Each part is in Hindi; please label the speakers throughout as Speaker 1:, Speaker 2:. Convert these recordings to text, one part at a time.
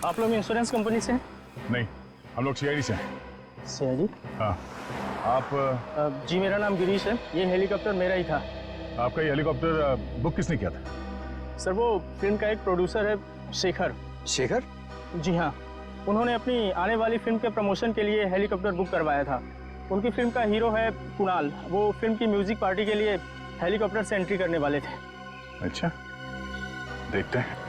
Speaker 1: आप लोग इंश्योरेंस कंपनी से हैं?
Speaker 2: नहीं, हम लोग सीआईडी से हैं।
Speaker 1: सीआईडी?
Speaker 2: हाँ। आप
Speaker 1: जी मेरा नाम गिरीश है, ये हेलीकॉप्टर मेरा ही था।
Speaker 2: आपका ये हेलीकॉप्टर बुक किसने किया था?
Speaker 1: सर वो फिल्म का एक प्रोड्यूसर है, शेखर।
Speaker 3: शेखर?
Speaker 1: जी हाँ, उन्होंने अपनी आने वाली फिल्म के प्रमोशन के लिए हेलीकॉप्टर बुक करवाया था। उनकी फिल्म का हीरो है कुणाल, वो फिल्म की म्यूजिक पार्टी के लिए हेलीकॉप्टर से एंट्री करने वाले थे।
Speaker 2: अच्छा, देखते हैं।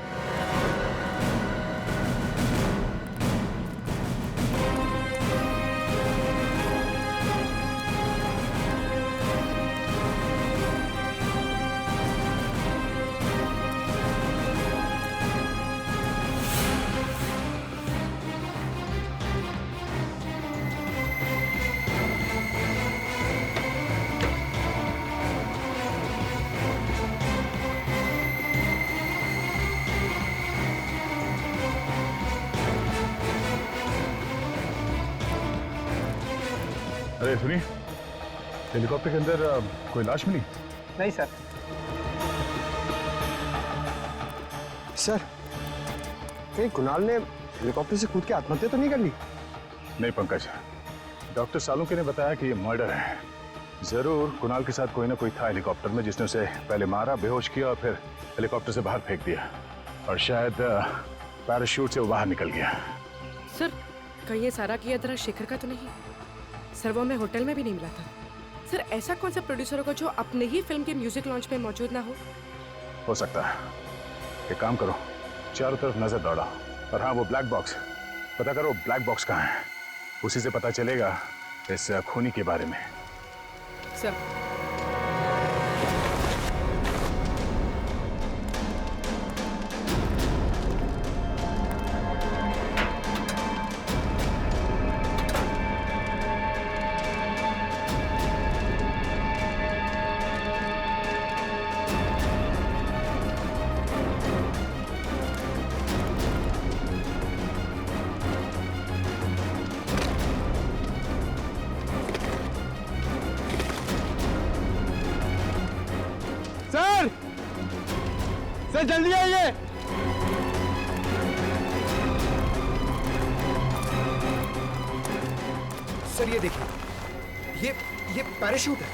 Speaker 2: अरे सुनिए, हेलीकॉप्टर के अंदर कोई लाश मिली?
Speaker 1: नहीं सर।
Speaker 3: सर, कहीं कुणाल ने हेलीकॉप्टर से कूद के आत्महत्या तो नहीं कर ली?
Speaker 2: नहीं पंकज, डॉक्टर सालुंके ने बताया कि ये मर्डर है। जरूर कुणाल के साथ कोई ना कोई था हेलीकॉप्टर में जिसने उसे पहले मारा, बेहोश किया और फिर हेलीकॉप्टर से बाहर फेंक दिया, और शायद पैराशूट से वो बाहर निकल गया।
Speaker 4: सर, कहीं ये सारा किया तरह शेखर का तो नहीं? सर वो हमें होटल में भी नहीं मिला था। सर ऐसा कौन सा प्रोड्यूसर होगा जो अपने ही फिल्म के म्यूजिक लॉन्च में मौजूद ना हो
Speaker 2: सकता है। एक काम करो, चारों तरफ नजर दौड़ाओ, और हाँ वो ब्लैक बॉक्स पता करो, ब्लैक बॉक्स कहाँ है, उसी से पता चलेगा इस खूनी के बारे में।
Speaker 4: सर
Speaker 3: सर, सर जल्दी आइए।
Speaker 5: सर ये देखिए, ये पैराशूट है।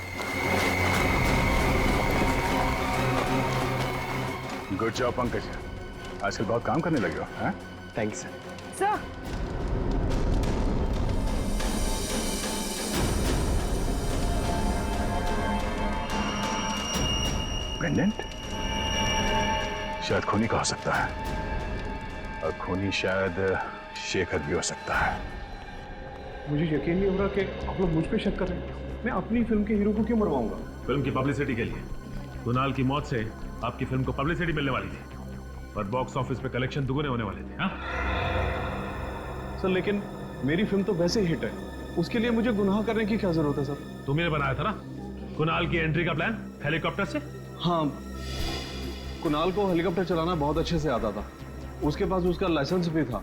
Speaker 2: गुड जॉब पंकज, आजकल बहुत काम करने लगे हो। हैं?
Speaker 3: Thanks sir.
Speaker 4: सर
Speaker 2: पेंडेंट शायद खूनी का हो सकता है, और खूनी शायद शेखर भी हो सकता है।
Speaker 6: मुझे यकीन नहीं हो रहा कि आप लोग मुझ पे शक कर रहे हैं। मैं अपनी फिल्म के हीरो को क्यों मरवाऊंगा?
Speaker 7: फिल्म की पब्लिसिटी के लिए। कुणाल की मौत से आपकी फिल्म को पब्लिसिटी मिलने वाली थी, और बॉक्स ऑफिस पे कलेक्शन दुगने होने वाले थे। हाँ
Speaker 6: सर, लेकिन मेरी फिल्म तो वैसे ही हिट है, उसके लिए मुझे गुनाह करने की क्या जरूरत है सर?
Speaker 7: तुम्ही ने बनाया था ना कुणाल की एंट्री का प्लान हेलीकॉप्टर से।
Speaker 6: हाँ, कुणाल को हेलीकॉप्टर चलाना बहुत अच्छे से आता था, उसके पास उसका लाइसेंस भी था,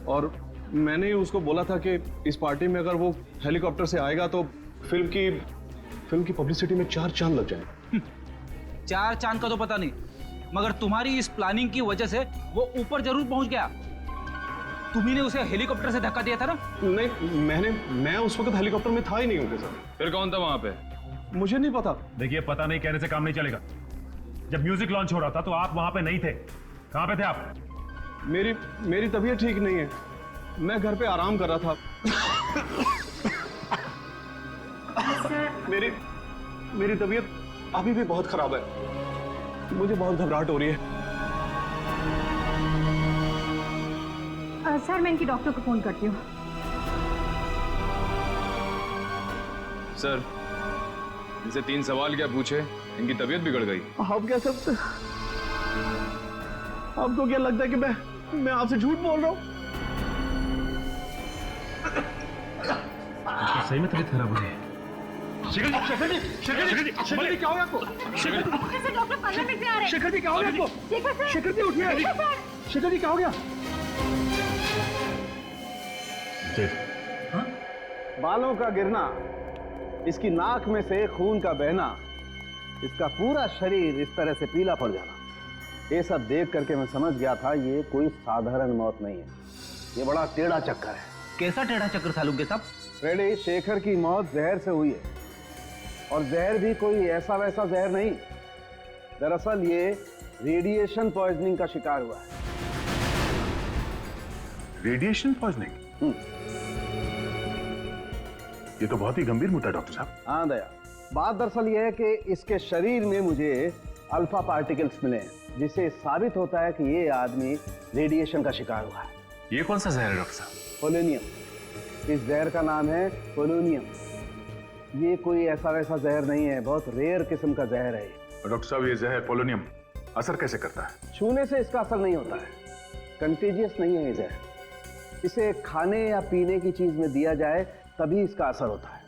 Speaker 6: और मैंने ही उसको बोला था कि इस पार्टी में अगर वो हेलीकॉप्टर से आएगा तो फिल्म की पब्लिसिटी में 4 चांद लग जाए।
Speaker 8: 4 चांद का तो पता नहीं, मगर तुम्हारी इस प्लानिंग की वजह से वो ऊपर जरूर पहुंच गया। तुम्ही ने उसे हेलीकॉप्टर से धक्का दिया था ना?
Speaker 6: नहीं, मैं उस वक्त हेलीकॉप्टर में था ही नहीं उनके साथ।
Speaker 7: फिर कौन था वहां पे?
Speaker 6: मुझे नहीं पता।
Speaker 7: देखिए, पता नहीं कहने से काम नहीं चलेगा। जब म्यूजिक लॉन्च हो रहा था तो आप वहां पे नहीं थे। कहां पे थे आप?
Speaker 6: मेरी तबीयत ठीक नहीं है, मैं घर पे आराम कर रहा था। मेरी तबीयत अभी भी बहुत खराब है, मुझे बहुत घबराहट हो रही है।
Speaker 9: सर मैं इनकी डॉक्टर को फोन करती हूँ।
Speaker 10: सर, इनसे 3 सवाल क्या पूछे, इनकी तबीयत बिगड़ गई।
Speaker 6: आप क्या सब, आपको क्या लगता है कि मैं आपसे झूठ बोल रहा हूँ?
Speaker 7: सही में तबीयत खराब हो रही है।
Speaker 6: शेखर जी क्या हो गया आपको? शेखर जी क्या हो गया आपको? शेखर जी उठिए। शेखर जी क्या हो गया?
Speaker 3: बालों का गिरना, इसकी नाक में से खून का बहना, इसका पूरा शरीर इस तरह से पीला पड़ जाना,
Speaker 9: ये सब देख करके मैं समझ गया था ये कोई साधारण मौत नहीं है, ये बड़ा टेढ़ा चक्कर है।
Speaker 8: कैसा टेढ़ा चक्कर सालुंके साहब?
Speaker 9: रेडी, शेखर की मौत जहर से हुई है, और जहर भी कोई ऐसा वैसा जहर नहीं। दरअसल ये रेडिएशन पॉइजनिंग का शिकार हुआ है।
Speaker 2: Radiation poisoning? ये तो बहुत ही गंभीर मुद्दा है डॉक्टर साहब।
Speaker 9: हाँ दया, बात दरअसल ये है कि इसके शरीर में मुझे अल्फा पार्टिकल्स मिले हैं, जिससे साबित होता है कि ये आदमी रेडिएशन का शिकार हुआ है।
Speaker 2: ये कौन सा जहर है डॉक्टर साहब?
Speaker 9: पोलोनियम। इस जहर का नाम है पोलोनियम। ये कोई ऐसा वैसा जहर नहीं है, बहुत रेयर किस्म का जहर है।
Speaker 2: डॉक्टर साहब, ये जहर पोलोनियम असर कैसे करता है?
Speaker 9: छूने से इसका असर नहीं होता है, कंटेजियस नहीं है ये जहर। इसे खाने या पीने की चीज में दिया जाए तभी इसका असर होता है।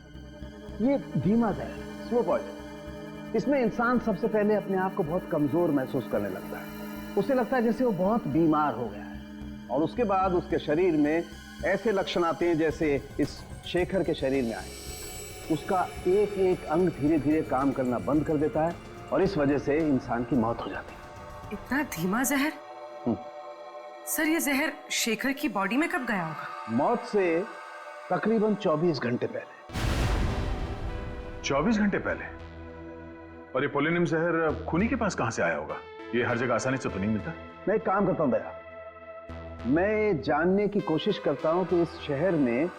Speaker 9: ये धीमा जहर, स्लो पॉइजन। इसमें इंसान सबसे पहले अपने आप को बहुत कमजोर महसूस करने लगता है। उसे लगता है जैसे वो बहुत बीमार हो गया है, और उसके बाद उसके शरीर में ऐसे लक्षण आते हैं जैसे इस शेखर के शरीर में आए। उसका एक एक अंग धीरे धीरे काम करना बंद कर देता है, और इस वजह से इंसान की मौत हो जाती है।
Speaker 4: इतना धीमा जहर? सर, ये जहर शेखर की बॉडी में कब गया होगा?
Speaker 9: मौत से तकरीबन 24 घंटे पहले।
Speaker 2: 24 घंटे पहले? और ये पोलोनियम जहर खूनी के पास कहां से आया होगा? ये हर जगह आसानी से तो नहीं मिलता।
Speaker 9: मैं एक काम करता हूं दया, मैं जानने की कोशिश करता हूं कि इस शहर में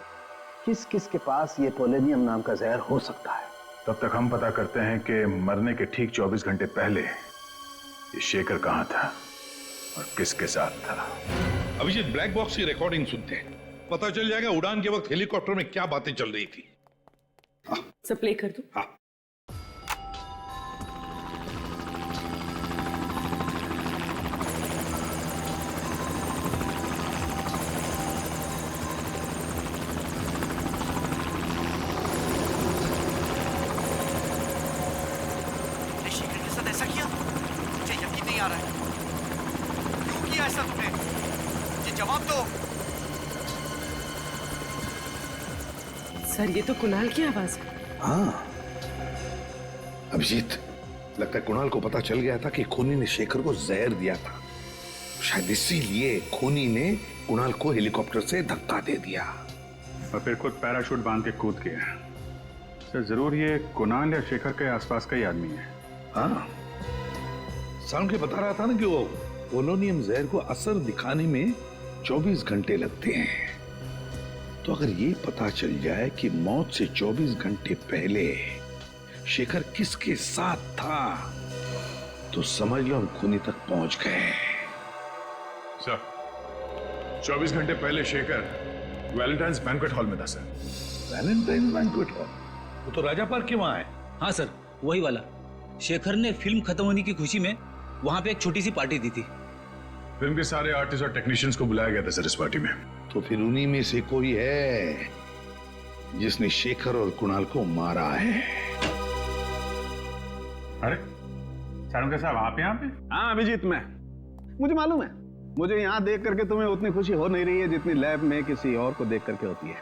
Speaker 9: किस किस के पास ये पोलोनियम नाम का जहर हो सकता है।
Speaker 2: तब तक हम पता करते हैं कि मरने के ठीक 24 घंटे पहले ये शेखर कहां था और किसके साथ था।
Speaker 11: अभिजीत, ब्लैक बॉक्स की रिकॉर्डिंग सुनते हैं, पता चल जाएगा उड़ान के वक्त हेलीकॉप्टर में क्या बातें चल रही थी।
Speaker 4: सब प्ले कर दूं?
Speaker 11: हाँ।
Speaker 5: शेखर के साथ ऐसा किया? मुझे यकीन नहीं आ रहा है। क्यों किया ऐसा तुमने? ये जवाब दो।
Speaker 4: सर, ये तो कुणाल की आवाज है।
Speaker 11: हाँ अभिजीत, लगता है कुणाल को पता चल गया था कि खूनी ने शेखर को जहर दिया था। शायद इसीलिए खूनी ने कुणाल को हेलीकॉप्टर से धक्का दे दिया
Speaker 2: और फिर खुद पैराशूट बांध के कूद गया। सर, जरूर ये कुणाल या शेखर के आसपास का ही आदमी है।
Speaker 11: हाँ, सालुंके बता रहा था ना कि वो पोलोनियम जहर को असर दिखाने में 24 घंटे लगते हैं। तो अगर ये पता चल जाए कि मौत से 24 घंटे पहले शेखर किसके साथ था, तो समझ लो हम खूनी तक पहुंच गए।
Speaker 2: सर, 24 घंटे पहले शेखर वैलेंटाइन्स बैंक्वेट हॉल में था सर।
Speaker 11: Valentine's banquet hall? वो तो राजा पार्क के वहां है।
Speaker 8: हाँ सर, वही वाला। शेखर ने फिल्म खत्म होने की खुशी में वहां पे एक छोटी सी पार्टी दी थी।
Speaker 2: फिल्म के सारे आर्टिस्ट और टेक्नीशियंस को बुलाया गया था सर इस पार्टी में।
Speaker 11: तो फिर उन्हीं में से कोई है जिसने शेखर और कुणाल को मारा है।
Speaker 2: अरे सालुंके साहब, आप यहाँ पे?
Speaker 9: हाँ अभिजीत, मुझे मालूम है। मुझे यहाँ देख करके तुम्हें उतनी खुशी हो नहीं रही है जितनी लैब में किसी और को देख करके होती है।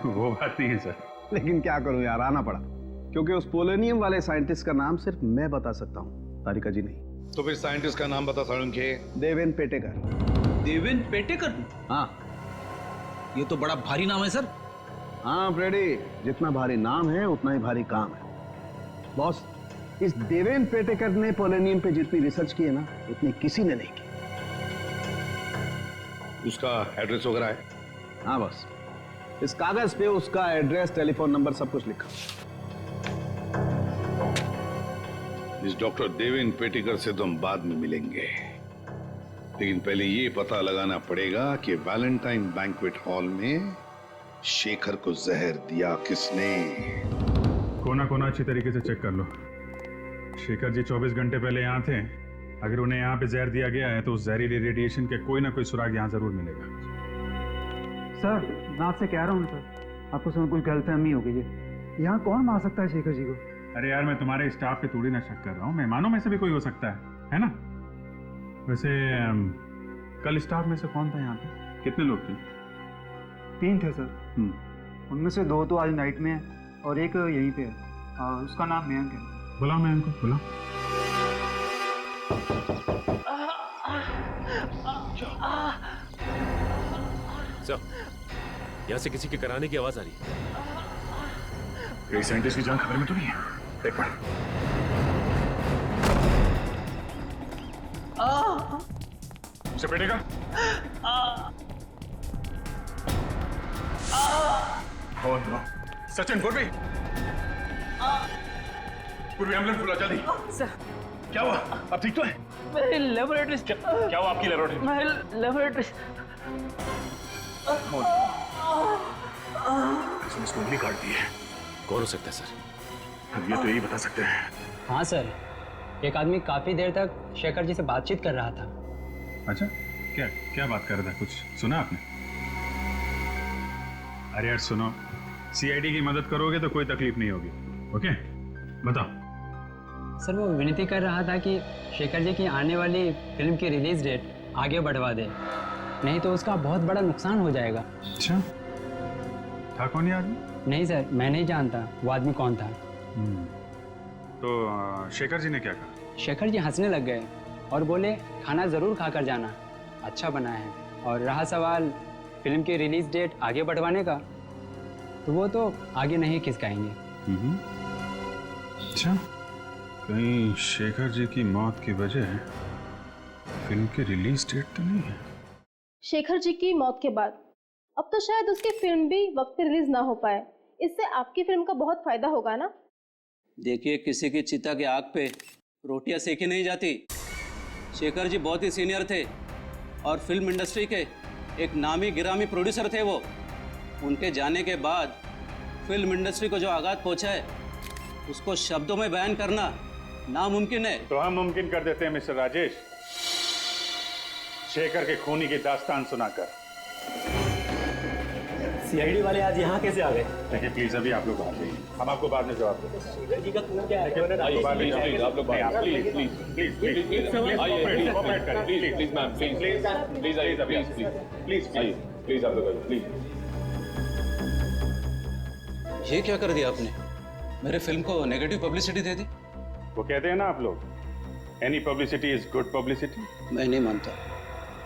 Speaker 2: वो बात नहीं है सर।
Speaker 9: लेकिन क्या करूं यार, आना पड़ा, क्योंकि उस पोलोनियम वाले साइंटिस्ट का नाम सिर्फ मैं बता सकता हूँ, तारिका जी नहीं।
Speaker 11: तो फिर साइंटिस्ट का नाम बता सालुंके।
Speaker 9: देवेन पेटेकर।
Speaker 8: देवेन पेटेकर?
Speaker 9: हाँ।
Speaker 8: ये तो बड़ा भारी नाम है सर।
Speaker 9: हाँ ब्रेडी, जितना भारी नाम है उतना ही भारी काम है। बॉस, इस देवेन पेटेकर ने पोलोनियम पे जितनी रिसर्च की है ना, उतनी किसी ने नहीं की।
Speaker 11: उसका एड्रेस वगैरह है?
Speaker 9: हाँ बॉस, इस कागज पे उसका एड्रेस, टेलीफोन नंबर सब कुछ लिखा।
Speaker 11: इस डॉक्टर देवेन पेटेकर से तो हम बाद में मिलेंगे, लेकिन पहले ये पता लगाना पड़ेगा कि वैलेंटाइन बैंक्वेट हॉल में शेखर को जहर दिया किसने।
Speaker 2: कोना कोना अच्छी तरीके से चेक कर लो। शेखर जी 24 घंटे पहले यहाँ थे। अगर उन्हें यहाँ पे जहर दिया गया है तो उस जहरीले रेडिएशन के कोई ना कोई सुराग यहाँ जरूर मिलेगा।
Speaker 12: सर, मैं आपसे कह रहा हूँ सर, आपको सब कुछ गलतफहमी हो गई है। यहाँ कौन मार सकता है शेखर जी को?
Speaker 2: अरे यार, मैं तुम्हारे स्टाफ पे थोड़ी ना शक कर रहा हूँ, मेहमानों में से भी कोई हो सकता है ना? वैसे कल स्टाफ में से कौन था यहाँ पे? कितने लोग थे?
Speaker 12: 3 थे सर। उनमें से 2 तो आज नाइट में है और एक यहीं पे है। उसका नाम मयंक है।
Speaker 2: बुलाओ मयंक को, बुलाओ।
Speaker 7: सर, यहाँ से किसी के कराने की आवाज आ रही है।
Speaker 2: कई साइंटिस्ट की जान खबर में तो नहीं है। एक मिनट। उसे बैठेगा? Oh no. सचिन, पूर्वी, पूर्वी एम्बुलेंस बुला जल्दी।
Speaker 4: सर,
Speaker 2: क्या हुआ? आप ठीक तो है?
Speaker 1: मेरी लेबोरेटरी।
Speaker 2: क्या हुआ आपकी लेबोरेटरी?
Speaker 1: मेरी लेबोरेटरी।
Speaker 2: इसने इसको उंगली काट दी है।
Speaker 7: कौन हो सकता है सर?
Speaker 2: अब ये तो यही बता सकते हैं।
Speaker 13: हाँ सर, एक आदमी काफी देर तक शेखर जी से बातचीत कर रहा था।
Speaker 2: अच्छा, क्या क्या बात कर रहा था? कुछ सुना आपने? अरे यार सुनो, सीआईडी की मदद करोगे तो कोई तकलीफ नहीं होगी। ओके, बताओ।
Speaker 13: सर वो विनती कर रहा था कि शेखर जी की आने वाली फिल्म की रिलीज डेट आगे बढ़वा दे, नहीं तो उसका बहुत बड़ा नुकसान हो जाएगा।
Speaker 2: अच्छा, था कौन ये आदमी?
Speaker 13: नहीं सर, मैं नहीं जानता वो आदमी कौन था।
Speaker 2: तो शेखर जी ने क्या कहा?
Speaker 13: शेखर जी हंसने लग गए और बोले खाना ज़रूर खाकर जाना, अच्छा बना है। और रहा सवाल फिल्म की रिलीज डेट आगे बढ़वाने का, तो वो तो आगे नहीं खिसकाएंगे।
Speaker 2: अच्छा, कहीं शेखर जी की मौत की वजह फिल्म की रिलीज डेट तो नहीं है?
Speaker 14: शेखर जी की मौत के बाद अब तो शायद उसकी फिल्म भी वक्त पे रिलीज ना हो पाए। इससे आपकी फिल्म का बहुत फायदा होगा ना।
Speaker 15: देखिए, किसी की चिता की आग पे रोटियां सेकी नहीं जाती। शेखर जी बहुत ही सीनियर थे और फिल्म इंडस्ट्री के एक नामी गिरामी प्रोड्यूसर थे वो। उनके जाने के बाद फिल्म इंडस्ट्री को जो आघात पहुंचा है उसको शब्दों में बयान करना नामुमकिन है।
Speaker 2: तो हम मुमकिन कर देते हैं मिस्टर राजेश, शेखर के खूनी की दास्तान सुनाकर।
Speaker 1: सीआईडी वाले आज यहाँ कैसे आ गए?
Speaker 2: देखिए प्लीज, अभी आप लोग आ जाइए, हम आपको बाद में जवाब देंगे।
Speaker 1: शेखर जी का खून क्या है?
Speaker 2: आप लोग please please please please please cooperate करें। Please please ma'am, please please please please please please आप लोग प्लीज।
Speaker 15: ये क्या कर दिया आपने? मेरे फिल्म को नेगेटिव पब्लिसिटी दे दी।
Speaker 2: वो कहते हैं ना आप लोग, any publicity is good publicity.
Speaker 15: मैं नहीं मानता।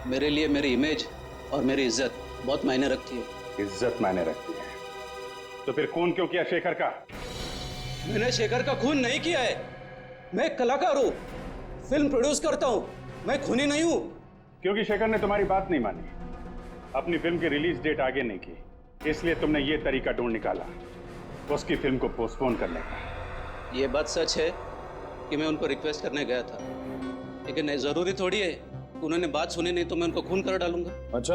Speaker 15: मेरे लिए मेरी इमेज और मेरी इज्जत बहुत मायने रखती है।
Speaker 2: इज्जत मायने रखती है तो फिर खून क्यों किया शेखर का?
Speaker 15: मैंने शेखर का खून नहीं किया है। मैं एक कलाकार हूँ, फिल्म प्रोड्यूस करता हूँ, मैं खूनी नहीं हूँ।
Speaker 2: क्योंकि शेखर ने तुम्हारी बात नहीं मानी, अपनी फिल्म की रिलीज डेट आगे नहीं की, इसलिए तुमने ये तरीका ढूंढ निकाला उसकी फिल्म को पोस्टपोन करने का।
Speaker 15: ये बात सच है कि मैं उनको रिक्वेस्ट करने गया था, लेकिन जरूरी थोड़ी है उन्होंने बात सुनी नहीं तो मैं उनको खून कर डालूंगा।
Speaker 10: अच्छा,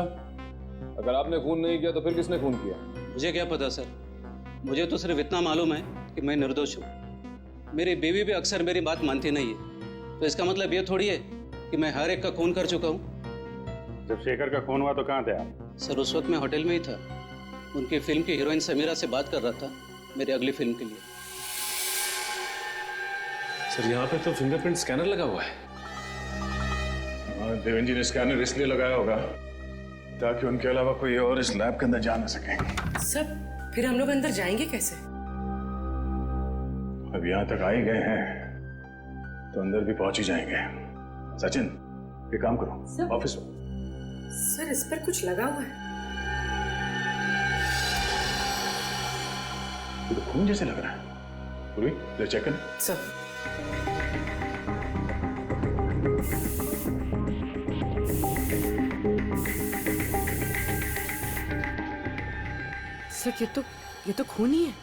Speaker 10: अगर आपने खून नहीं किया तो फिर किसने खून किया?
Speaker 15: मुझे क्या पता सर, मुझे तो सिर्फ इतना मालूम है कि मैं निर्दोष हूँ। मेरी बीवी भी अक्सर मेरी बात मानती नहीं है, तो इसका मतलब ये थोड़ी है कि मैं हर एक का खून कर चुका हूँ।
Speaker 2: जब शेखर का खून हुआ तो कहाँ थे आप?
Speaker 15: सर उस वक्त मैं होटल में ही था, उनकी फिल्म की हीरोइन समीरा से बात कर रहा था मेरी अगली फिल्म के लिए।
Speaker 7: सर यहाँ पे तो फिंगरप्रिंट स्कैनर लगा हुआ है।
Speaker 2: देवेंद्र जी ने स्कैनर इसलिए लगाया होगा ताकि उनके अलावा कोई और इस लैब के अंदर जा ना सके।
Speaker 4: सर फिर हम लोग अंदर जाएंगे कैसे?
Speaker 2: अब यहाँ तक आ ही गए हैं तो अंदर भी पहुंच ही जाएंगे। सचिन, ये काम करो, ऑफिस में।
Speaker 4: सर इस पर कुछ लगा हुआ है।
Speaker 2: ये तो खून जैसे लग रहा है। पूरी ले चेक कर।
Speaker 4: सर सर ये तो खून ही है।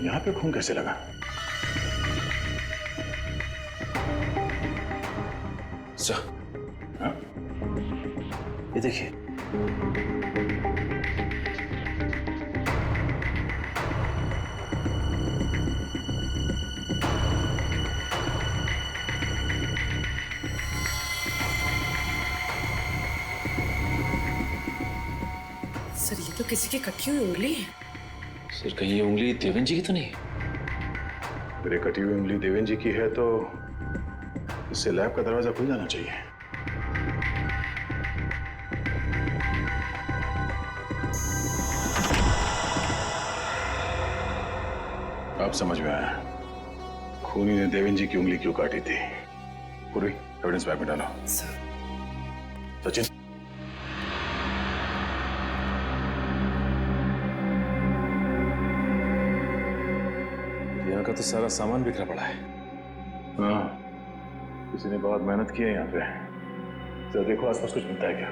Speaker 2: यहाँ पे खून कैसे लगा?
Speaker 5: सर,
Speaker 2: हाँ?
Speaker 5: ये देखिए,
Speaker 4: सर ये तो किसी की कटी हुई उंगली है।
Speaker 7: सर कहीं ये उंगली देवेंद्र जी की तो नहीं?
Speaker 2: अगर ये कटी हुई उंगली देवेंद्र जी की है तो इससे लैब का दरवाजा खुल जाना चाहिए। आप समझ में आया, खूनी ने देवेंद्र जी की उंगली क्यों काटी थी? पूरी एविडेंस बैग में डालो। सचिन,
Speaker 10: यहाँ का तो सारा सामान बिखरा पड़ा है।
Speaker 2: हाँ, किसी ने बहुत मेहनत की है यहाँ पे। जरा देखो आसपास कुछ मिलता है क्या?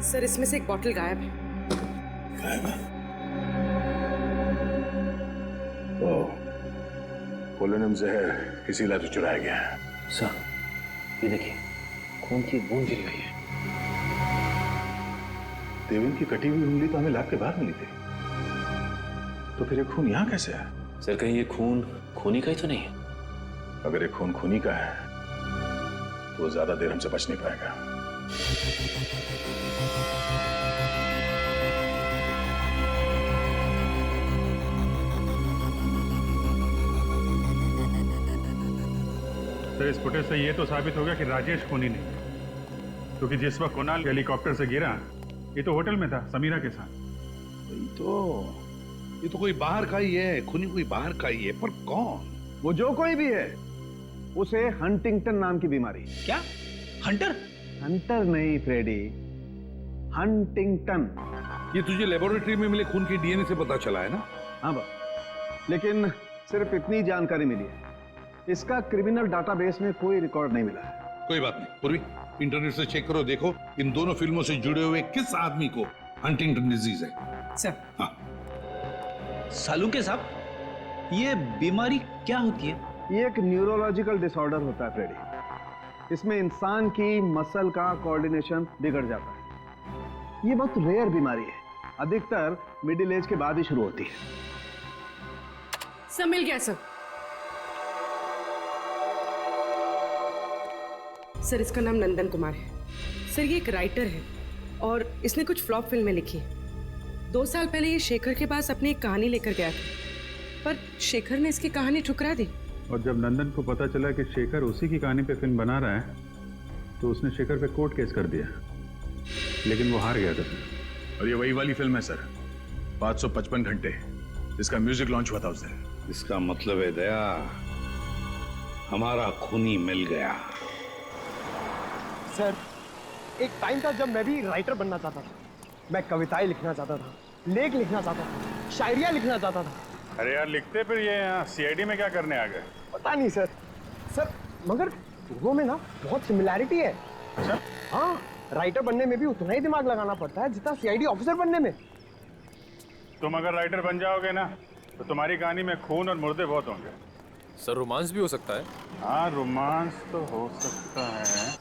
Speaker 4: सर, इसमें से एक बॉटल गायब है।
Speaker 2: गायब है? ओह, पोलोनियम जहर इसी इलाज से चुराया गया है।
Speaker 9: सर, ये देखिए, खून की बूंद गिरी हुई है।
Speaker 2: देवेंद्र की कटी हुई उंगली तो हमें लैब के बाहर मिली थी, तो फिर ये खून यहाँ कैसे है?
Speaker 10: सर, कहीं ये खून खूनी का ही तो नहीं है?
Speaker 2: अगर ये खून खूनी का है तो वो ज्यादा देर हमसे बच नहीं पाएगा।
Speaker 16: सर, इस फुटेज से ये तो साबित हो गया कि राजेश खूनी नहीं है, क्योंकि जिस वक्त कुणाल हेलीकॉप्टर से गिरा ये तो होटल में था समीरा के साथ।
Speaker 11: ये तो कोई बाहर का ही है, खूनी कोई बाहर का ही है, पर कौन?
Speaker 9: वो जो कोई भी है, उसे हंटिंगटन नाम की बीमारी।
Speaker 8: क्या? हंटर?
Speaker 9: हंटर नहीं फ्रेडी, हंटिंगटन।
Speaker 11: ये तुझे लेबोरेटरी में मिले खून की डीएनए से पता चला है ना?
Speaker 9: हाँ बस, लेकिन सिर्फ इतनी जानकारी मिली है, इसका क्रिमिनल डाटाबेस में कोई रिकॉर्ड नहीं मिला है।
Speaker 11: कोई बात नहीं पूर्वी, इंटरनेट से चेक करो, देखो इन दोनों फिल्मों से जुड़े हुए किस आदमी को हंटिंगटन डिजीज है।
Speaker 8: सर,
Speaker 11: हाँ।
Speaker 8: सालुंके साहब, ये बीमारी क्या होती है?
Speaker 9: ये एक न्यूरोलॉजिकल डिसऑर्डर होता है फ्रेडी। इसमें इंसान की मसल का कोऑर्डिनेशन बिगड़ जाता है। ये बहुत रेयर बीमारी है, अधिकतर मिडिल एज के बाद ही शुरू होती है।
Speaker 4: सब मिल गया सर। सर, इसका नाम नंदन कुमार है। सर, ये एक राइटर है और इसने कुछ फ्लॉप फिल्में लिखी हैं। 2 साल पहले ये शेखर के पास अपनी एक कहानी लेकर गया था, पर शेखर ने इसकी कहानी ठुकरा दी।
Speaker 16: और जब नंदन को पता चला कि शेखर उसी की कहानी पे फिल्म बना रहा है, तो उसने शेखर पे कोर्ट केस कर दिया, लेकिन वो हार गया था सर।
Speaker 2: और ये वही वाली फिल्म है सर, 555 घंटे, जिसका म्यूजिक लॉन्च हुआ था उस दिन।
Speaker 11: इसका मतलब है दया, हमारा खूनी मिल गया।
Speaker 3: सर, एक टाइम था जब मैं भी राइटर बनना चाहता था। मैं कविताएं लिखना चाहता था, लेख लिखना चाहता था, शायरियाँ लिखना चाहता था।
Speaker 16: अरे यार, लिखते फिर ये यहाँ सीआईडी में क्या करने आ गए?
Speaker 3: पता नहीं सर। सर, मगर दोनों में ना बहुत सिमिलैरिटी है।
Speaker 16: अच्छा?
Speaker 3: हाँ, राइटर बनने में भी उतना ही दिमाग लगाना पड़ता है जितना सीआईडी ऑफिसर बनने में।
Speaker 16: तुम अगर राइटर बन जाओगे ना, तो तुम्हारी कहानी में खून और मुर्दे बहुत होंगे।
Speaker 10: सर, रोमांस भी हो सकता है?
Speaker 16: हाँ, रोमांस तो हो सकता है।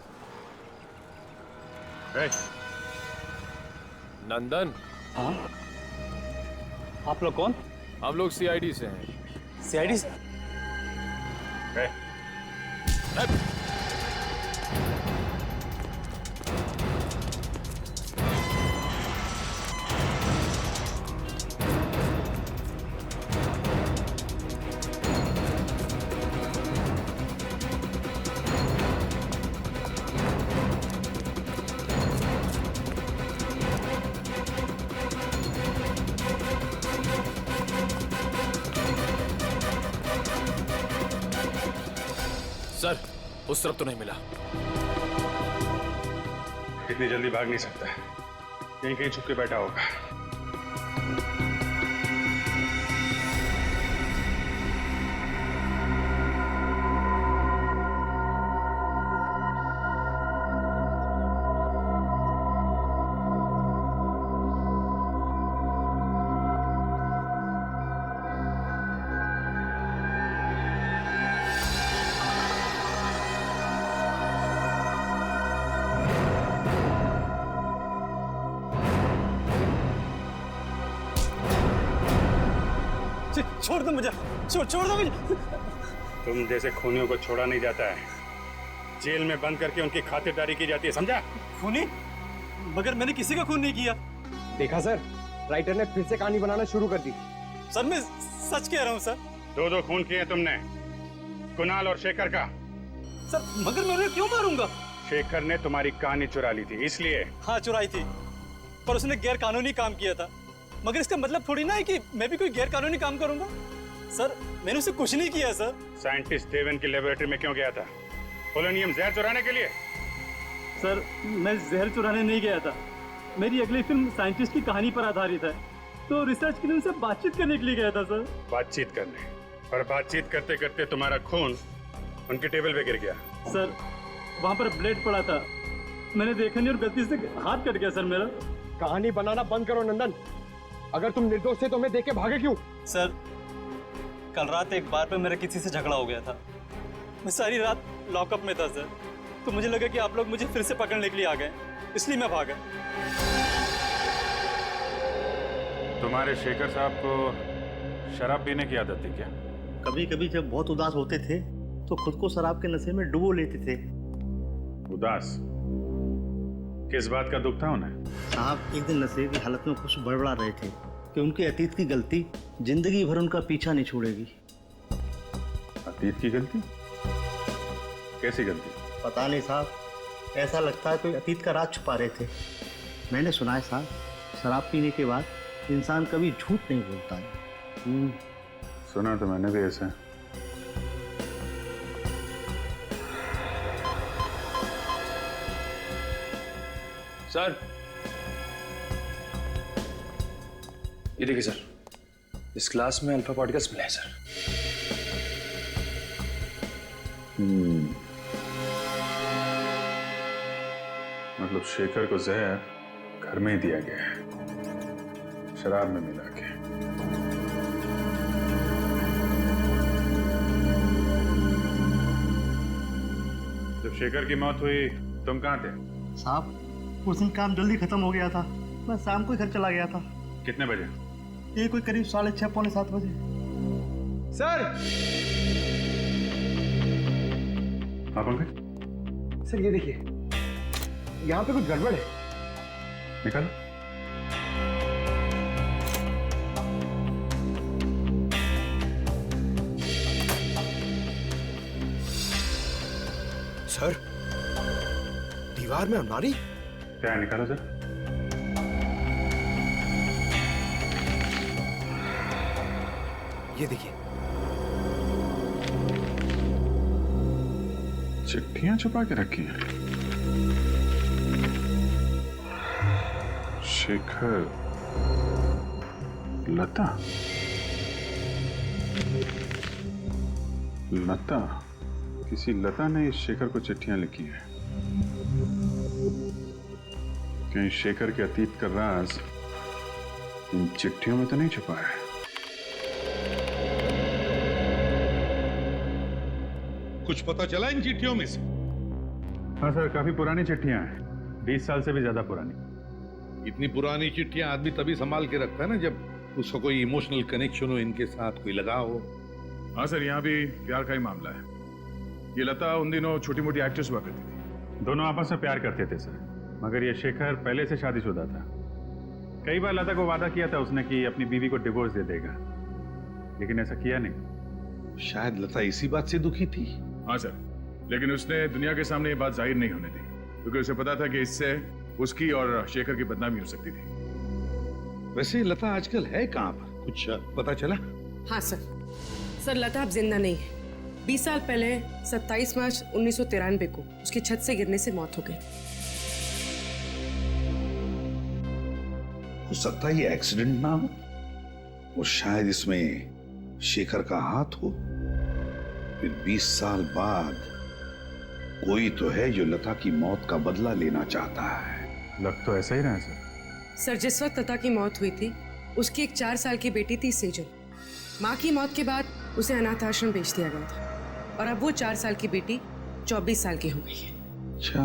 Speaker 10: नंदन।
Speaker 13: हाँ? आप लोग कौन?
Speaker 10: हम लोग सीआईडी से हैं।
Speaker 13: सीआईडी से?
Speaker 10: सर, उस तरफ तो नहीं मिला।
Speaker 16: इतनी जल्दी भाग नहीं सकता, यहीं कहीं छुप के बैठा होगा।
Speaker 1: छोड़ दो मुझे, छोड़ दो मुझे।
Speaker 16: तुम जैसे खूनियों को छोड़ा नहीं जाता है, जेल में बंद करके उनकी खातिरदारी की जाती है, समझा?
Speaker 1: खूनी? मगर मैंने किसी का खून नहीं किया।
Speaker 3: देखा सर, राइटर ने फिर से कहानी बनाना शुरू कर दी।
Speaker 1: सर मैं सच कह रहा हूँ सर।
Speaker 16: दो खून किए तुमने, कुणाल और शेखर का।
Speaker 1: सर मगर मैं उन्हें क्यों मारूंगा?
Speaker 16: शेखर ने तुम्हारी कहानी चुरा ली थी इसलिए।
Speaker 1: हाँ चुराई थी, पर उसने गैर कानूनी काम किया था। मगर इसका मतलब थोड़ी ना है कि मैं भी कोई गैर कानूनी काम करूंगा। सर मैंने उसे कुछ नहीं किया सर।
Speaker 16: साइंटिस्ट देवन की लेबोरेटरी में क्यों गया था? पोलोनियम जहर चुराने के लिए?
Speaker 1: सर मैं जहर चुराने नहीं गया था, मेरी अगली फिल्म साइंटिस्ट की कहानी पर आधारित है, तो रिसर्च के लिए उनसे बातचीत करने के लिए गया था सर।
Speaker 16: बातचीत करने? और बातचीत करते करते तुम्हारा खून उनके टेबल पे गिर गया।
Speaker 1: सर वहाँ पर ब्लेड पड़ा था, मैंने देखा नहीं और गलती से हाथ कट गया सर मेरा।
Speaker 3: कहानी बनाना बंद करो नंदन, अगर तुम निर्दोष थे तो हमें देख के भागे क्यों?
Speaker 1: सर कल रात एक बार पे मेरा किसी से झगड़ा हो गया था, मैं सारी रात लॉकअप में था सर, तो मुझे लगा कि आप लोग मुझे फिर से पकड़ने के लिए आ गए, इसलिए मैं भागा।
Speaker 16: तुम्हारे शेखर साहब को शराब पीने की आदत थी क्या?
Speaker 17: कभी कभी जब बहुत उदास होते थे तो खुद को शराब के नशे में डुबो लेते थे।
Speaker 16: उदास? किस बात का दुख था उन्हें?
Speaker 17: साहब एक दिन नशे की हालत में खुश बड़बड़ा रहे थे कि उनके अतीत की गलती जिंदगी भर उनका पीछा नहीं छोड़ेगी।
Speaker 16: अतीत की गलती? कैसी गलती?
Speaker 17: पता नहीं साहब, ऐसा लगता है कोई अतीत का राज छुपा रहे थे। मैंने सुना है साहब, शराब पीने के बाद इंसान कभी झूठ नहीं बोलता है।
Speaker 16: सुना तो मैंने भी ऐसा।
Speaker 10: सर ये देखिए सर, इस क्लास में अल्फा पार्टिकल्स मिले हैं सर।
Speaker 16: मतलब शेखर को जहर घर में ही दिया गया है, शराब में मिला के। जब शेखर की मौत हुई तुम कहाँ थे?
Speaker 17: साहब उस दिन काम जल्दी खत्म हो गया था, मैं शाम को ही घर चला गया था।
Speaker 16: कितने बजे?
Speaker 17: ये कोई करीब 6:30 पौने 7 बजे।
Speaker 3: सर!
Speaker 16: हाँ पंकज?
Speaker 3: सर ये देखिए, यहाँ पे कुछ गड़बड़ है।
Speaker 16: निकालो।
Speaker 3: सर दीवार में अलमारी?
Speaker 16: क्या है, निकालो सर।
Speaker 3: ये देखिए,
Speaker 16: चिट्ठियां छुपा के रखी हैं। शेखर, लता, लता, किसी लता ने इस शेखर को चिट्ठियां लिखी हैं। कहीं शेखर के अतीत का राज इन चिट्ठियों में तो नहीं छुपा है?
Speaker 11: कुछ पता चला इन चिट्ठियों में से?
Speaker 16: हाँ सर, काफी पुरानी चिट्ठियां हैं, 20 साल से भी ज्यादा पुरानी।
Speaker 11: इतनी पुरानी चिट्ठियां आदमी तभी संभाल के रखता है ना जब उसका कोई इमोशनल कनेक्शन हो, इनके साथ कोई लगाव हो।
Speaker 16: हाँ सर, यहाँ भी प्यार का ही मामला है। ये लता उन दिनों छोटी मोटी एक्ट्रेस हुआ करती थी, दोनों आपस में प्यार करते थे सर। मगर ये शेखर पहले से शादीशुदा था। कई बार लता को वादा किया था उसने कि अपनी बीवी को डिवोर्स दे देगा, लेकिन ऐसा किया नहीं।
Speaker 11: शायद लता इसी बात से दुखी थी।
Speaker 16: हाँ सर, लेकिन उसने दुनिया के सामने ये बात जाहिर नहीं होने दी, क्योंकि उसे पता था कि इससे उसकी और शेखर की बदनामी हो सकती थी।
Speaker 11: वैसे लता आजकल है कहाँ पर, कुछ पता चला?
Speaker 4: हाँ सर, लता अब जिंदा नहीं है। 20 साल पहले 27 मार्च 1993 को उसकी छत से गिरने से मौत हो गई।
Speaker 11: हो सकता है ये एक्सीडेंट ना हो, और शायद इसमें शेखर का हाथ हो। फिर 20 साल बाद कोई तो है जो लता की मौत का बदला लेना चाहता है।
Speaker 16: लग तो ऐसा ही रहा है सर।
Speaker 4: सर जिस वक्त लता की मौत हुई थी, उसकी एक 4 साल की बेटी थी सेजल। माँ की मौत के बाद उसे अनाथ आश्रम भेज दिया गया था, और अब वो 4 साल की बेटी 24 साल की हो गई है।
Speaker 11: अच्छा,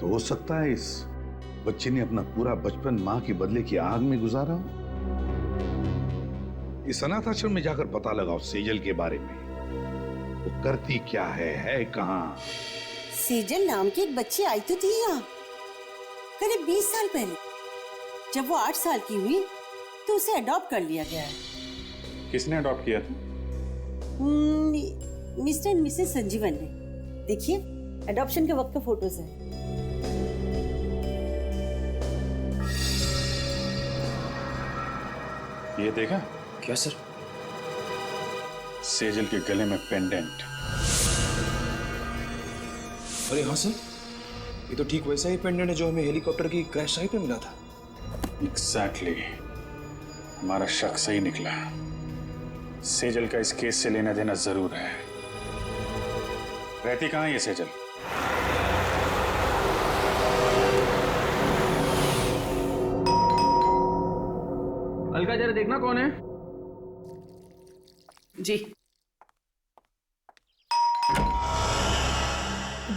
Speaker 11: तो हो सकता है इस बच्चे ने अपना पूरा बचपन माँ के बदले की आग में गुजारा हो। इस अनाथ आश्रम में जाकर पता लगाओ सेजल के बारे में। वो करती क्या है कहाँ?
Speaker 18: सेजल नाम की एक बच्ची आई तो थी यहाँ करीब 20 साल पहले। जब वो 8 साल की हुई तो उसे अडॉप्ट कर लिया गया है।
Speaker 16: किसने अडॉप्ट किया था?
Speaker 18: मिस्टर एंड मिसेस संजीवन ने। देखिए अडॉप्शन के वक्त का फोटोज है।
Speaker 16: ये देखा?
Speaker 10: क्या सर?
Speaker 16: सेजल के गले में पेंडेंट।
Speaker 10: अरे हाँ सर, ये तो ठीक वैसा ही पेंडेंट है जो हमें हेलीकॉप्टर की क्रैश साइट पे मिला था।
Speaker 16: एग्जैक्टली, हमारा शक सही निकला। सेजल का इस केस से लेना देना जरूर है। रहती कहाँ है ये सेजल?
Speaker 6: अलका जरा देखना कौन है।
Speaker 4: जी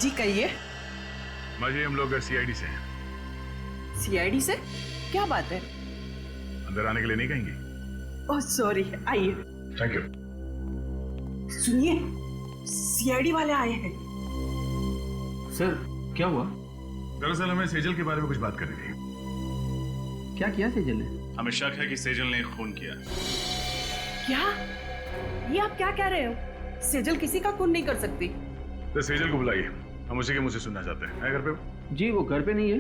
Speaker 4: जी कहिए।
Speaker 16: माजी, हम लोग सीआईडी से हैं।
Speaker 4: सीआईडी से? क्या बात है?
Speaker 16: अंदर आने के लिए नहीं कहेंगे?
Speaker 4: ओह सॉरी, आइए।
Speaker 16: Thank you.
Speaker 4: सुनिए, सीआईडी वाले आए हैं।
Speaker 6: सर क्या हुआ?
Speaker 16: दरअसल हमें सेजल के बारे में कुछ बात करनी थी।
Speaker 6: क्या किया सेजल ने?
Speaker 16: हमें शक है कि सेजल ने खून किया।
Speaker 4: क्या? ये आप क्या कह रहे हो? सेजल किसी का खून नहीं कर सकती।
Speaker 16: तो सेजल को बुलाइए, हम उसी के मुंह से सुनना चाहते हैं। घर पे?
Speaker 6: जी वो घर पे नहीं है,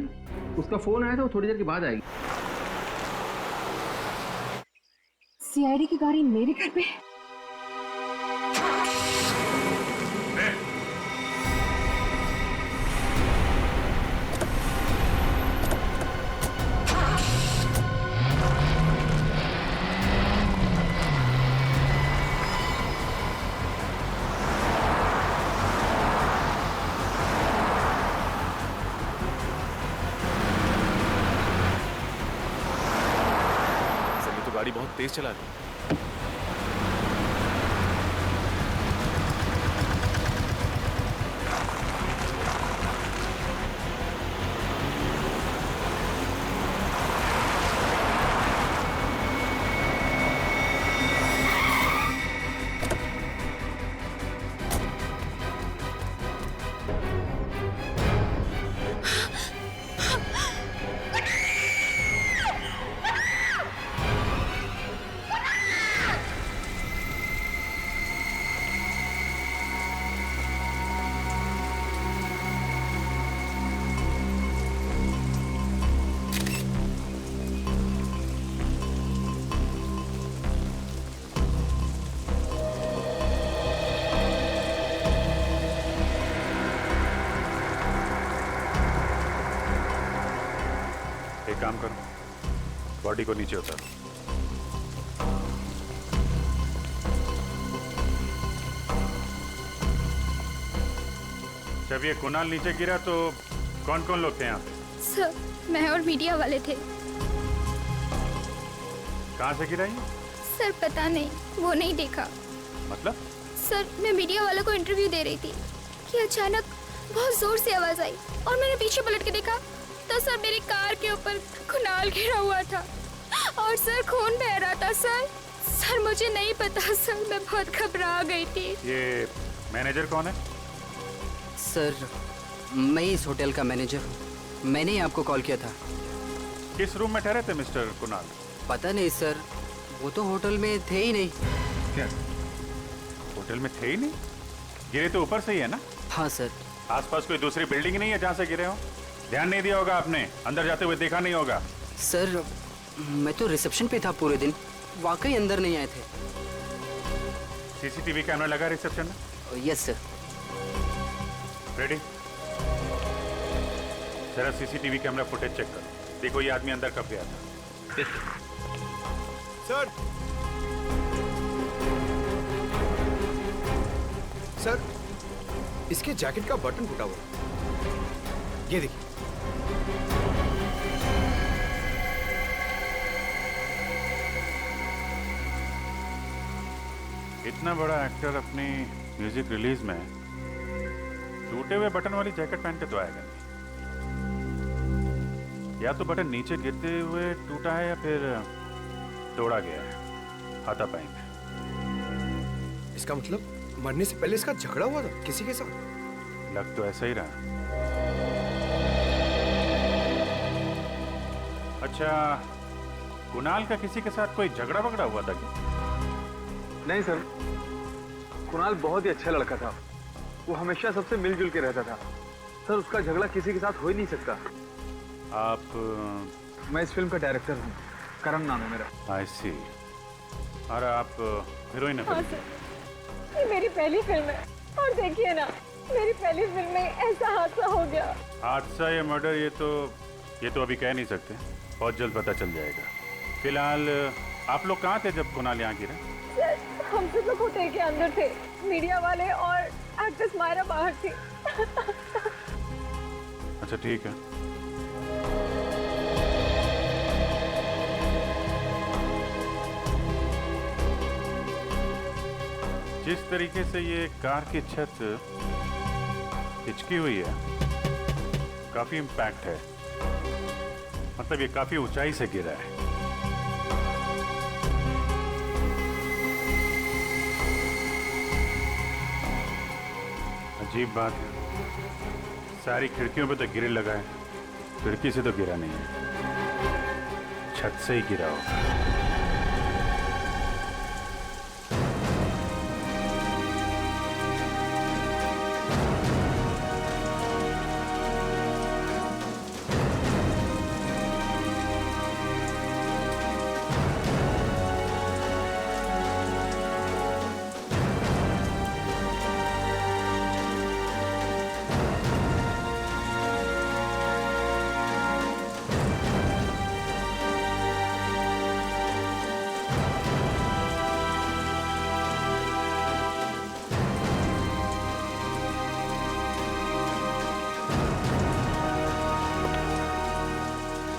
Speaker 6: उसका फोन आया था, वो थोड़ी देर के बाद आएगी।
Speaker 14: सीआईडी की गाड़ी मेरे घर पे?
Speaker 10: गाड़ी बहुत तेज चला रही है।
Speaker 16: एक काम करो, बॉडी को नीचे उतारो। जब ये कुणाल नीचे गिरा तो कौन कौन लोग थे यहाँ पे?
Speaker 19: सर मैं और मीडिया वाले थे।
Speaker 16: कहाँ से गिरा ये?
Speaker 19: सर पता नहीं, वो नहीं देखा।
Speaker 16: मतलब?
Speaker 19: सर मैं मीडिया वालों को इंटरव्यू दे रही थी कि अचानक बहुत जोर से आवाज आई और मैंने पीछे पलट के देखा तो सर मेरी कार के ऊपर कुणाल गिरा हुआ था और सर खून बह रहा था। सर मुझे नहीं पता सर, मैं बहुत घबरा गई थी।
Speaker 16: ये मैनेजर कौन है?
Speaker 20: सर मैं इस होटल का मैनेजर हूँ, मैंने ही आपको कॉल किया था।
Speaker 16: किस रूम में ठहरे थे मिस्टर कुणाल?
Speaker 20: पता नहीं सर, वो तो होटल में थे ही नहीं।
Speaker 16: क्या होटल में थे ही नहीं? गिरे तो ऊपर से ही है ना?
Speaker 20: हाँ सर।
Speaker 16: आसपास कोई दूसरी बिल्डिंग नहीं है जहाँ से गिरे हो? ध्यान नहीं दिया होगा आपने, अंदर जाते हुए देखा नहीं होगा।
Speaker 20: सर मैं तो रिसेप्शन पे था पूरे दिन, वाकई अंदर नहीं आए थे।
Speaker 16: सीसीटीवी कैमरा लगा रिसेप्शन में?
Speaker 20: Yes sir.
Speaker 16: रेडी? जरा सीसीटीवी कैमरा फुटेज चेक करो, देखो ये आदमी अंदर कब गया था।
Speaker 3: सर सर इसके जैकेट का बटन फूटा हुआ, ये देखिए।
Speaker 16: इतना बड़ा एक्टर अपनी म्यूजिक रिलीज में टूटे हुए बटन वाली जैकेट पहन के तो आएगा नहीं। या तो बटन नीचे गिरते हुए टूटा है या फिर तोड़ा गया है। हाथापाई में।
Speaker 3: इसका मतलब मरने से पहले इसका झगड़ा हुआ था किसी के साथ?
Speaker 16: लग तो ऐसा ही रहा। अच्छा, कुणाल का किसी के साथ कोई झगड़ा वगड़ा हुआ था क्या?
Speaker 12: नहीं सर, कुणाल बहुत ही अच्छा लड़का था। वो हमेशा सबसे मिलजुल के रहता था। सर, उसका झगड़ा किसी के साथ हो ही नहीं सकता।
Speaker 16: आप?
Speaker 12: मैं इस फिल्म का डायरेक्टर हूँ, करण नाम है मेरा।
Speaker 16: आई सी। और आप हीरोइन है?
Speaker 21: हाँ सर, ये मेरी पहली फिल्म है और देखिए ना, मेरी पहली फिल्म में ऐसा हादसा हो गया।
Speaker 16: हादसा या मर्डर ये तो अभी कह नहीं सकते, बहुत जल्द पता चल जाएगा। फिलहाल आप लोग कहाँ थे जब कुणाल यहाँ गिरा?
Speaker 21: सर, हम सब लोग होटल के अंदर थे, मीडिया वाले और एक्ट्रेस मायरा बाहर थी।
Speaker 16: अच्छा ठीक है। जिस तरीके से ये कार की छत हिचकी हुई है, काफी इम्पैक्ट है। मतलब ये काफी ऊंचाई से गिरा है। अजीब बात है, सारी खिड़कियों पे तो ग्रिल लगा है, खिड़की से तो गिरा नहीं है, छत से ही गिरा होगा।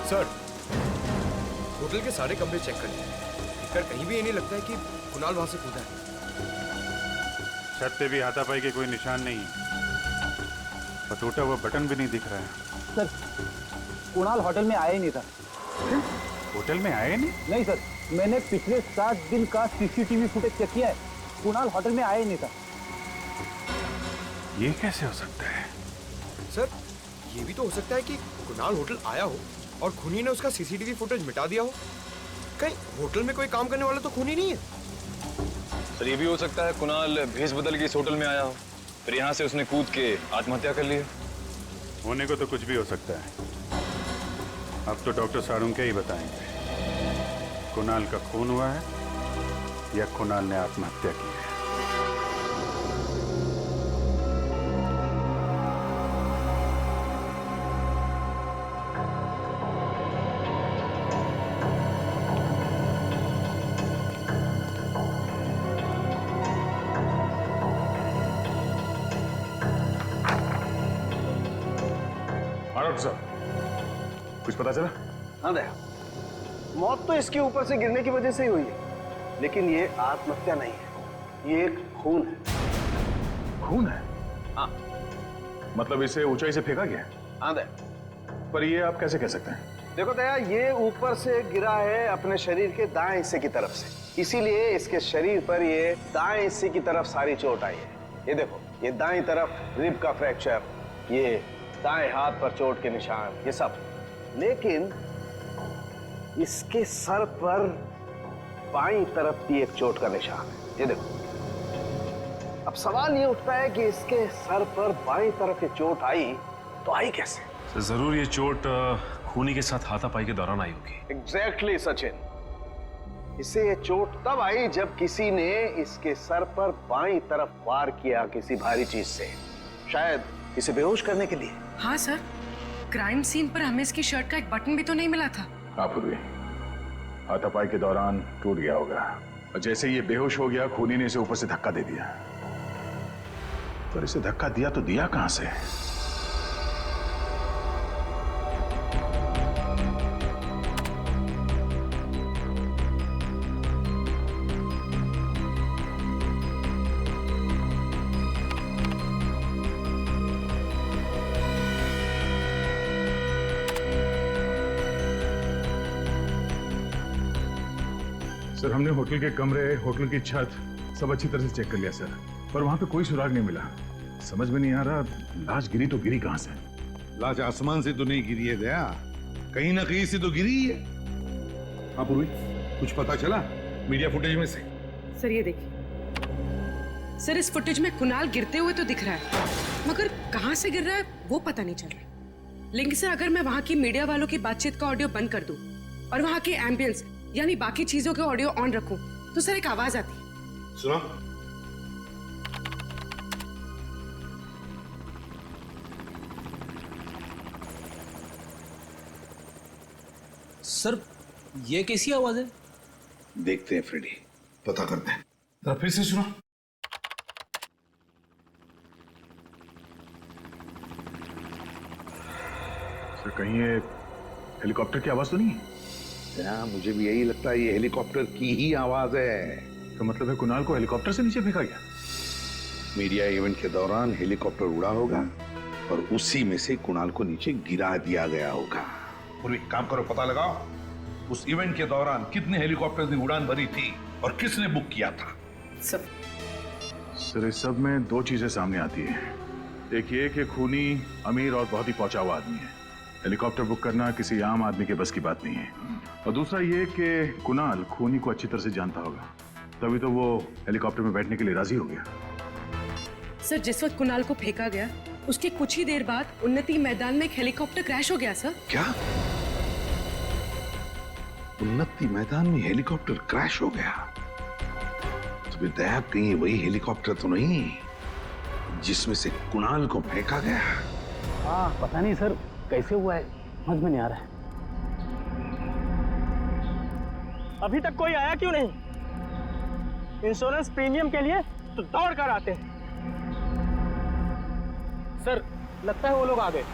Speaker 3: सर, होटल के सारे कमरे चेक कर लिए, फिर कहीं भी ये नहीं लगता है कि कुणाल वहां से कूदा है।
Speaker 16: छत पे भी हाथापाई के कोई निशान नहीं है और टूटा हुआ बटन भी नहीं दिख रहा है।
Speaker 9: सर, कुणाल होटल में आया ही नहीं था।
Speaker 16: होटल में आया नहीं?
Speaker 9: नहीं सर, मैंने पिछले 7 दिन का सीसीटीवी फुटेज चेक किया है, कुणाल होटल में आया ही नहीं था।
Speaker 16: ये कैसे हो सकता है?
Speaker 3: सर, ये भी तो हो सकता है कि कुणाल होटल आया हो और खूनी ने उसका सीसीटीवी फुटेज मिटा दिया हो। कहीं होटल में कोई काम करने वाला तो खूनी नहीं है?
Speaker 10: सर, ये भी हो सकता है कुणाल भेष बदल के इस होटल में आया हो, फिर यहाँ से उसने कूद के आत्महत्या कर ली।
Speaker 16: होने को तो कुछ भी हो सकता है। अब तो डॉक्टर साळुंके ही बताएंगे कुणाल का खून हुआ है या कुणाल ने आत्महत्या की है।
Speaker 2: कुछ पता चला?
Speaker 9: हाँ दया, मौत तो इसके ऊपर से गिरने की वजह से ही हुई है, लेकिन ये आत्महत्या नहीं है, ये एक खून है।
Speaker 2: खून है?
Speaker 9: हाँ।
Speaker 2: मतलब इसे ऊंचाई से फेंका गया?
Speaker 9: हाँ दया।
Speaker 2: पर ये आप कैसे कह सकते हैं?
Speaker 9: देखो दया, ये ऊपर से गिरा है अपने शरीर के दाएं हिस्से की तरफ से, इसीलिए इसके शरीर पर ये दाएं हिस्से की तरफ सारी चोट आई है। ये देखो, ये दाएं तरफ रिब का फ्रैक्चर, ये दाएं हाथ पर चोट के निशान, ये सब। लेकिन इसके सर पर बाईं तरफ भी एक चोट का निशान है, ये देखो। अब सवाल ये उठता है कि इसके सर पर बाईं तरफ ये चोट आई तो आई कैसे?
Speaker 22: जरूर ये चोट खूनी के साथ हाथापाई के दौरान आई होगी।
Speaker 9: एग्जैक्टली सचिन, इसे ये चोट तब आई जब किसी ने इसके सर पर बाईं तरफ वार किया किसी भारी चीज से, शायद इसे बेहोश करने के लिए।
Speaker 4: हाँ सर, क्राइम सीन पर हमें इसकी शर्ट का एक बटन भी तो नहीं मिला था।
Speaker 2: आप हुए हाथापाई के दौरान टूट गया होगा और जैसे ये बेहोश हो गया, खूनी ने इसे ऊपर से धक्का दे दिया। पर इसे धक्का दिया तो दिया कहां से? सर हमने होटल के कमरे, होटल की छत सब अच्छी तरह से चेक कर लिया सर, पर वहां पे कोई सुराग नहीं मिला। समझ में नहीं आ रहा लाश गिरी तो गिरी कहां से?
Speaker 11: लाश आसमान से तो नहीं गिरी है दया, कहीं ना कहीं से तो गिरी है। हाँ पूर्वी, कुछ पता चला मीडिया फुटेज में से?
Speaker 4: सर ये देखिए सर, इस फुटेज में कुणाल गिरते हुए तो दिख रहा है, मगर कहां से गिर रहा है वो पता नहीं चल रहा। लेकिन सर अगर मैं वहां की मीडिया वालों की बातचीत का ऑडियो बंद कर दूं और वहां के एम्बियंस यानी बाकी चीजों के ऑडियो ऑन रखूं तो सर एक आवाज आती है।
Speaker 11: सुनो।
Speaker 8: सर ये कैसी आवाज है?
Speaker 11: देखते हैं फ्रेडी, पता करते हैं। जरा फिर से सुनो।
Speaker 2: सर कहीं ये हेलीकॉप्टर की आवाज तो नहीं है?
Speaker 11: हाँ, मुझे भी यही लगता है, ये हेलीकॉप्टर की ही आवाज है।
Speaker 2: तो मतलब है कुणाल को हेलीकॉप्टर से नीचे फेंका गया?
Speaker 11: मीडिया इवेंट के दौरान हेलीकॉप्टर उड़ा होगा और उसी में से कुणाल को नीचे गिरा दिया गया होगा। पूर्वी काम करो, पता लगाओ उस इवेंट के दौरान कितने हेलीकॉप्टर ने उड़ान भरी थी और किसने बुक किया था।
Speaker 2: सर इस सब में दो चीजें सामने आती है। एक ये कि खूनी अमीर और बहुत ही पहुंचा हुआ आदमी है, हेलीकॉप्टर बुक करना किसी आम आदमी के बस की बात नहीं है। और दूसरा ये कि कुणाल खूनी को अच्छी तरह से जानता होगा, तभी तो वो हेलीकॉप्टर में बैठने के लिए राजी हो गया।
Speaker 4: सर जिस वक्त कुणाल को फेंका गया उसके कुछ ही देर बाद उन्नति मैदान में एक हेलीकॉप्टर क्रैश हो गया सर।
Speaker 11: क्या? उन्नति मैदान में हेलीकॉप्टर क्रैश हो गया? तो दया कहीं वही हेलीकॉप्टर तो नहीं जिसमें से कुणाल को फेंका गया?
Speaker 9: हाँ पता नहीं सर कैसे हुआ है, समझ में नहीं आ रहा है।
Speaker 1: अभी तक कोई आया क्यों नहीं? इंश्योरेंस प्रीमियम के लिए तो दौड़ कर आते हैं। सर लगता है वो लोग आ गए।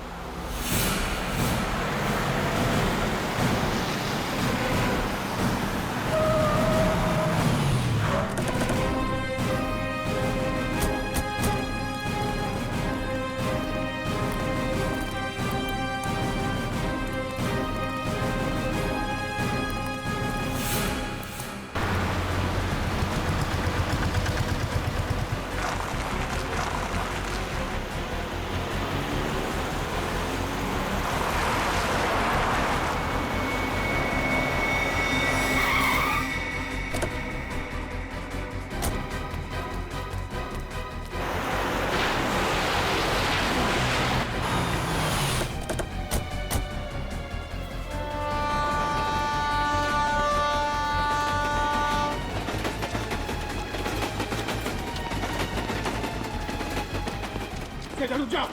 Speaker 11: रुक जाओ।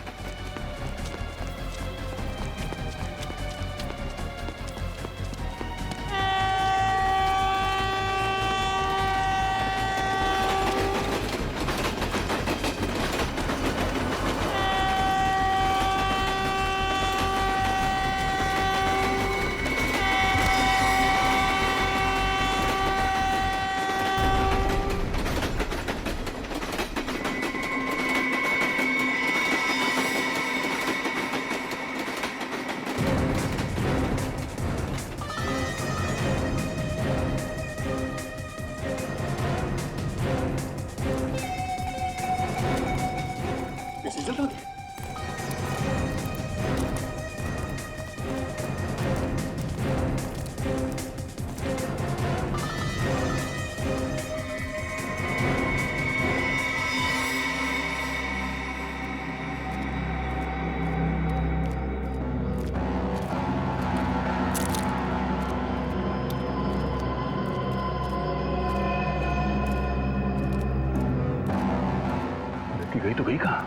Speaker 2: गई तो गई कहां?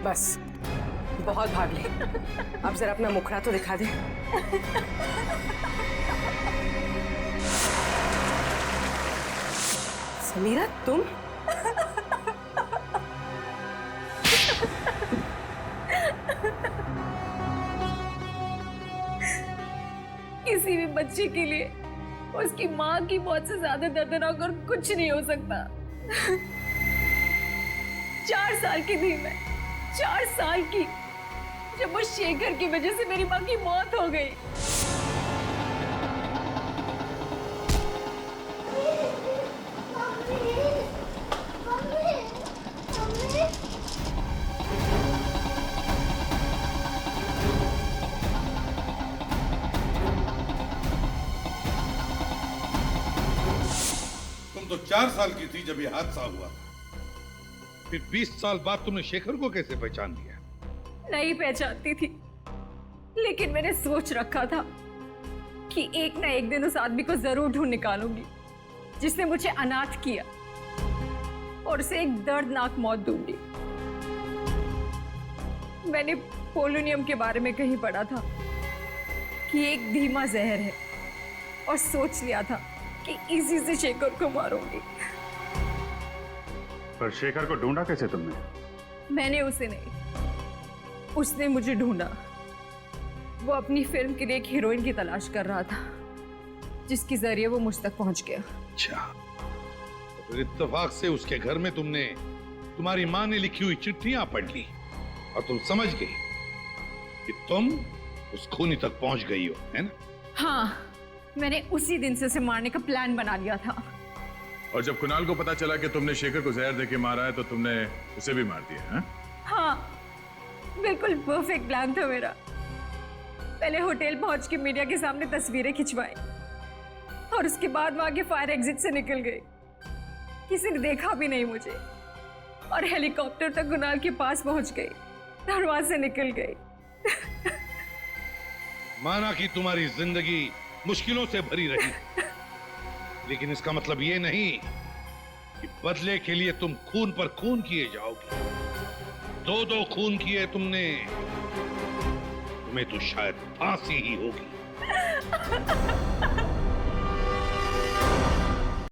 Speaker 4: बस बहुत भाग ले, अब जरा अपना मुखड़ा तो दिखा दे। समीरा तुम?
Speaker 21: किसी भी बच्चे के लिए उसकी माँ की मौत से ज्यादा दर्दनाक और कुछ नहीं हो सकता। 4 साल की थी मैं, 4 साल की, जब वो शेखर की वजह से मेरी माँ की मौत हो गई।
Speaker 11: तुम तो 4 साल की थी जब ये हादसा हुआ था। फिर 20 साल बाद तुमने शेखर को कैसे पहचान लिया?
Speaker 21: नहीं पहचानती थी, लेकिन मैंने सोच रखा था कि एक ना एक दिन उस आदमी को जरूर ढूंढ निकालूंगी जिसने मुझे अनाथ किया और उसे एक दर्दनाक मौत दूंगी। मैंने पोलोनियम के बारे में कहीं पढ़ा था कि एक धीमा जहर है और सोच लिया था कि इसी से शेखर को मारूंगी।
Speaker 16: पर शेखर को ढूंढा कैसे तुमने?
Speaker 21: मैंने उसे नहीं, उसने मुझे ढूंढा। वो अपनी फिल्म के लिए एक हीरोइन की तलाश कर रहा था जिसके जरिए वो मुझ तक पहुंच गया।
Speaker 11: अच्छा, तो फिर इत्तेफाक से उसके घर में तुमने तुम्हारी माँ ने लिखी हुई चिट्ठियां पढ़ ली और तुम समझ गई कि तुम उस खूनी तक पहुंच गई हो, है ना?
Speaker 21: हाँ, मैंने उसी दिन से उसे मारने का प्लान बना लिया था।
Speaker 16: और जब कुणाल को पता चला कि तुमने शेखर को जहर देके मारा है तो तुमने उसे भी मार दिया, हैं?
Speaker 21: हाँ, बिल्कुल परफेक्ट प्लान था मेरा। पहले होटल पहुंच के मीडिया के सामने तस्वीरें खिंचवाई और उसके बाद वहां के फायर एग्जिट से निकल गई। किसी ने देखा भी नहीं मुझे और हेलीकॉप्टर तक कुणाल के पास पहुंच गई और वहां से निकल गई।
Speaker 11: माना कि तुम्हारी जिंदगी मुश्किलों से भरी रही, लेकिन इसका मतलब ये नहीं कि बदले के लिए तुम खून पर खून किए जाओगे। 2 खून किए तुमने, तुम्हें तो शायद फांसी ही होगी।